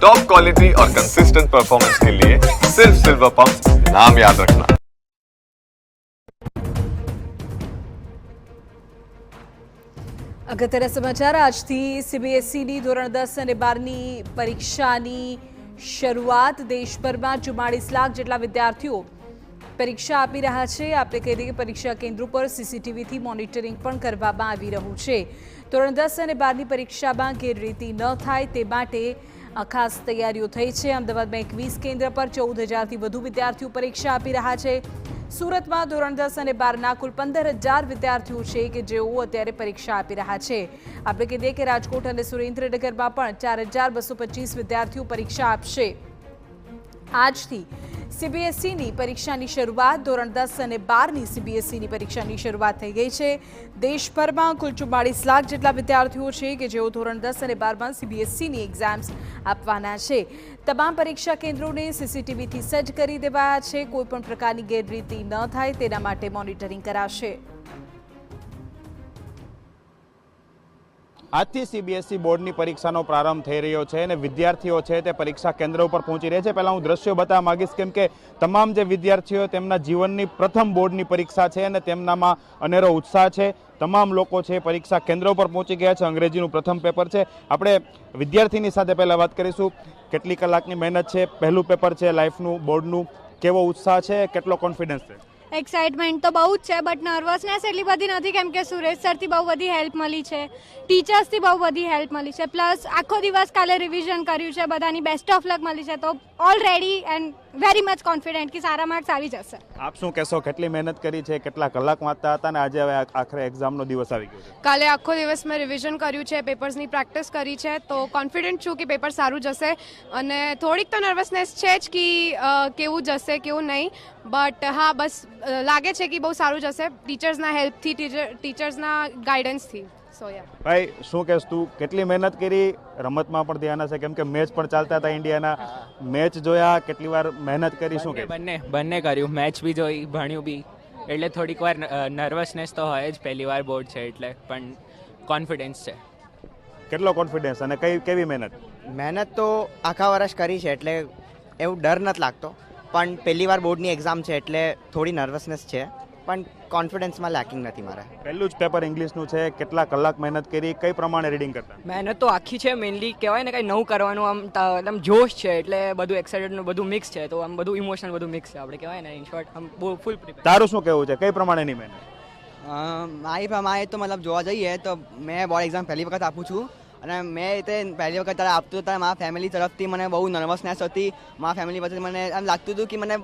Top quality और consistent performance के लिए सिर्फ सिल्वर पंप नाम याद रखना। અગત્યના સમાચાર આજથી સીબીએસઈની ધોરણ 10 અને 12ની પરીક્ષાની શરૂઆત દેશભરમાં 44 લાખ જેટલા વિદ્યાર્થીઓ પરીક્ષા આપી રહ્યા છે। આપણે કહી દઈએ કે પરીક્ષા કેન્દ્રો પર સીસીટીવીથી મોનિટરિંગ પણ કરવામાં આવી રહ્યું છે। ધોરણ 10 અને 12ની પરીક્ષામાં ગેરરીતિ ન થાય તે માટે ખાસ તૈયારીઓ થઈ છે। અમદાવાદમાં 21 કેન્દ્ર પર 14,000થી વધુ વિદ્યાર્થીઓ પરીક્ષા આપી રહ્યા છે। સુરતમાં ધોરણ 10 અને 12ના કુલ 15,000 વિદ્યાર્થીઓ છે કે જેઓ અત્યારે પરીક્ષા આપી રહ્યા છે। આપણે કહી દઈએ કે રાજકોટ અને સુરેન્દ્રનગરમાં પણ 4,225 વિદ્યાર્થીઓ પરીક્ષા આપશે। આજથી સીબીએસઈની પરીક્ષાની શરૂઆત ધોરણ 10 અને 12ની સીબીએસઈની પરીક્ષાની શરૂઆત થઈ ગઈ છે। દેશભરમાં કુલ 44 લાખ જેટલા વિદ્યાર્થીઓ છે કે જેઓ ધોરણ 10 અને 12માં સીબીએસઈની એક્ઝામ્સ આપવાના છે। તમામ પરીક્ષા કેન્દ્રોને સીસીટીવીથી સજ્જ કરી દેવાયા છે। કોઈપણ પ્રકારની ગેરરીતિ ન થાય તેના માટે મોનિટરિંગ કરાશે। આજથી સીબીએસઈ બોર્ડની પરીક્ષાનો પ્રારંભ થઈ રહ્યો છે અને વિદ્યાર્થીઓ છે તે પરીક્ષા કેન્દ્ર ઉપર પહોંચી રહ્યા છે। પહેલાં હું દ્રશ્યો બતાવવા માંગીશ કેમ કે તમામ જે વિદ્યાર્થીઓ તેમના જીવનની પ્રથમ બોર્ડની પરીક્ષા છે અને તેમનામાં અનેરો ઉત્સાહ છે। તમામ લોકો છે પરીક્ષા કેન્દ્ર ઉપર પહોંચી ગયા છે। અંગ્રેજીનું પ્રથમ પેપર છે। આપણે વિદ્યાર્થીની સાથે પહેલાં વાત કરીશું, કેટલી કલાકની મહેનત છે, પહેલું પેપર છે લાઈફનું બોર્ડનું, કેવો ઉત્સાહ છે, કેટલો કોન્ફિડન્સ છે? એક્સાઇટમેન્ટ તો બહુ જ છે, બટ નર્વસનેસ એટલી બધી નથી કેમ કે સુરેશ સરથી બહુ બધી હેલ્પ મળી છે, ટીચર્સથી બહુ બધી હેલ્પ મળી છે, પ્લસ આખો દિવસ કાલે રિવિઝન કર્યું છે, બધાની બેસ્ટ ઓફ લક મળી છે, તો already and very much confident કે સારા માર્ક્સ આવી જશે। આપ શું કહેશો, કેટલી મહેનત કરી છે, કેટલા કલાક વાંચતા હતા અને આજે હવે આખરે એક્ઝામનો દિવસ આવી ગયો છે? કાલે આખો દિવસ મેં રિવિઝન કર્યું છે, પેપર્સની પ્રેક્ટિસ કરી છે, તો કોન્ફિડન્ટ છું કે પેપર સારું જશે। અને થોડીક તો નર્વસનેસ છે જ કે કેવું જશે કેવું નહીં, બટ હા બસ લાગે છે કે બહુ સારું જશે ટીચર્સના હેલ્પથી, ટીચર્સના ગાઈડન્સથી। સો યા ભાઈ શું કહેશ તું, કેટલી મહેનત કરી? રમતમાં પણ ધ્યાન હશે કેમ કે મેચ પણ ચાલતા હતા ઇન્ડિયાના, મેચ જોયા, કેટલી વાર મહેનત કરી? શું કે બંને કર્યું, મેચ બી જોઈ, ભણ્યું બી, એટલે થોડીક વાર નર્વસનેસ તો હોય જ, પહેલી વાર બોર્ડ છે એટલે, પણ કોન્ફિડન્સ છે। કેટલો કોન્ફિડન્સ અને કેવી મહેનત? મહેનત તો આખા વર્ષ કરી છે એટલે એવું ડર નથી લાગતો, પણ પહેલી વાર બોર્ડની એક્ઝામ છે એટલે થોડી નર્વસનેસ છે, પણ કોન્ફિડન્સમાં લેકિંગ નથી મારે। પહેલું જ પેપર ઇંગ્લિશનું છે, કેટલા કલાક મહેનત કરી, કઈ પ્રમાણે રીડિંગ કરતા? મહેનત તો આખી છે, મેઇનલી કહેવાય ને કંઈ નવું કરવાનું, આમ જોશ છે એટલે બધું એક્સાઇટેડનું બધું મિક્સ છે, તો આમ બધું ઇમોશનલ બધું મિક્સ છે, આપણે કહેવાય ને ઇન શોર્ટ આમ બહુ ફૂલ પ્રિપેર। તારું શું કહેવું છે, કઈ પ્રમાણેની મહેનત? મારી પ્રમાણે તો મતલબ જોવા જઈએ તો મેં બોર્ડ એક્ઝામ પહેલી વખત આપું છું અને મેં તે પહેલી વખત ત્યારે આપતું ત્યારે મારા ફેમિલી તરફથી મને બહુ નર્વસનેસ હતી। મારા ફેમિલી પછી મને એમ લાગતું હતું કે મને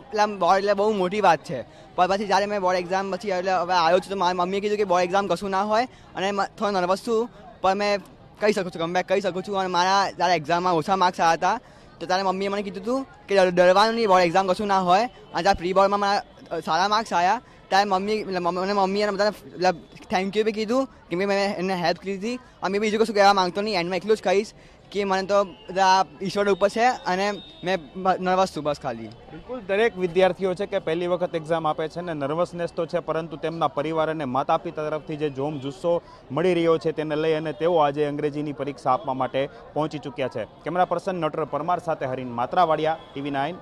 બોર્ડ એટલે બહુ મોટી વાત છે, પણ પછી જ્યારે મેં બોર્ડ એક્ઝામ પછી એટલે હવે આવ્યો છું તો મારી મમ્મીએ કીધું કે બોર્ડ એક્ઝામ કશું ના હોય અને થોડો નર્વસ છું પણ મેં કહી શકું છું, કમબેક કહી શકું છું। અને મારા જ્યારે એક્ઝામમાં ઓછા માર્ક્સ આવ્યા હતા તો ત્યારે મમ્મીએ મને કીધું હતું કે ડરવાનું નહીં, બોર્ડ એક્ઝામ કશું ના હોય। અને જ્યારે પ્રી બોર્ડમાં મારા સારા માર્ક્સ આવ્યા ત્યારે મમ્મીએ બધાને થેન્ક યુ બી કીધું કે મેં એને હેલ્પ કરી હતી। અને મેં બીજું કશું કહેવા માંગતો નહીં, એન્ડમાં એટલું જ કહીશ કે મને તો બધા ઈશ્વર ઉપર છે અને મેં નર્વસ છું બસ ખાલી। બિલકુલ, દરેક વિદ્યાર્થીઓ છે કે પહેલી વખત એક્ઝામ આપે છે ને નર્વસનેસ તો છે, પરંતુ તેમના પરિવાર અને માતા પિતા તરફથી જે જોમ જુસ્સો મળી રહ્યો છે તેને લઈ અને તેઓ આજે અંગ્રેજીની પરીક્ષા આપવા માટે પહોંચી ચૂક્યા છે। કેમેરા પર્સન નટર પરમાર સાથે હરીન માત્રાવાડિયા, TV9।